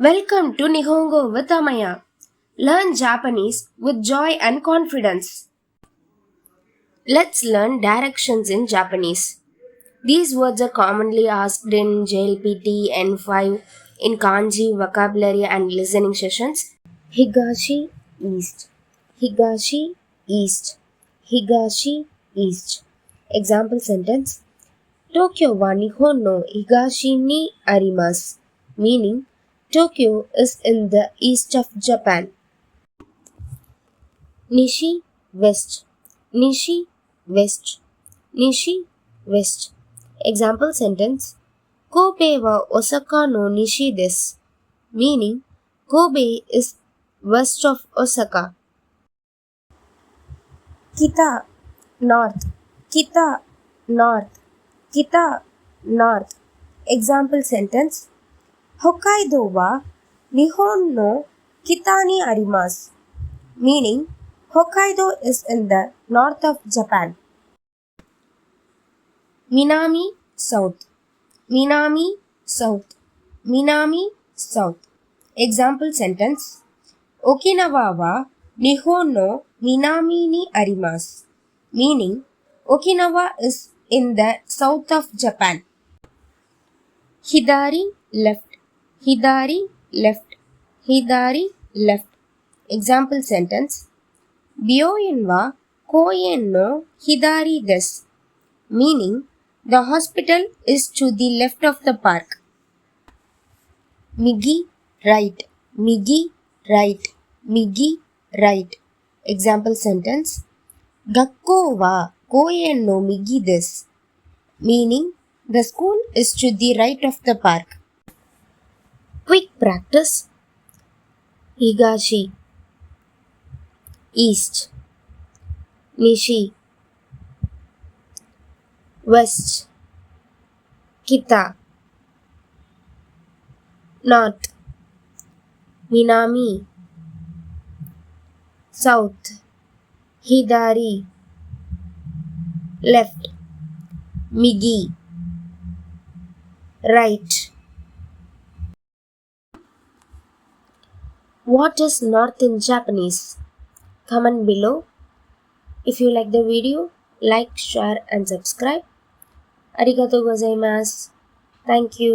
Welcome to Nihongo with Amaya. Learn Japanese with joy and confidence. Let's learn directions in Japanese. These words are commonly asked in JLPT N5 in Kanji vocabulary and listening sessions. Higashi East. Higashi East. Higashi East. Example sentence. Tokyo wa Nihon no higashi ni arimasu. Meaning, Tokyo is in the east of Japan. Nishi West. Nishi West. Nishi West. Example sentence. Kobe wa Osaka no nishi desu. Meaning, Kobe is west of Osaka. Kita North. Kita North. Kita North. Example sentence. Hokkaido wa Nihon no kita ni arimasu. Meaning, Hokkaido is in the north of Japan. Minami South. Minami South. Minami South. Example sentence. Okinawa wa Nihon no minami ni arimasu. Meaning, Okinawa is in the south of Japan. Hidari left. Hidari left. Hidari left. Example sentence. Byoin wa koen no hidari desu. Meaning, the hospital is to the left of the park. Migi right. Migi right. Migi right. Example sentence. Gakkou wa koen no migi desu. Meaning, the school is to the right of the park. Quick practice. Higashi East. Nishi West. Kita North. Minami South. Hidari Left. Migi Right. What is north in Japanese? Comment below. If you like the video, like, share and subscribe. Arigatou gozaimasu. Thank you.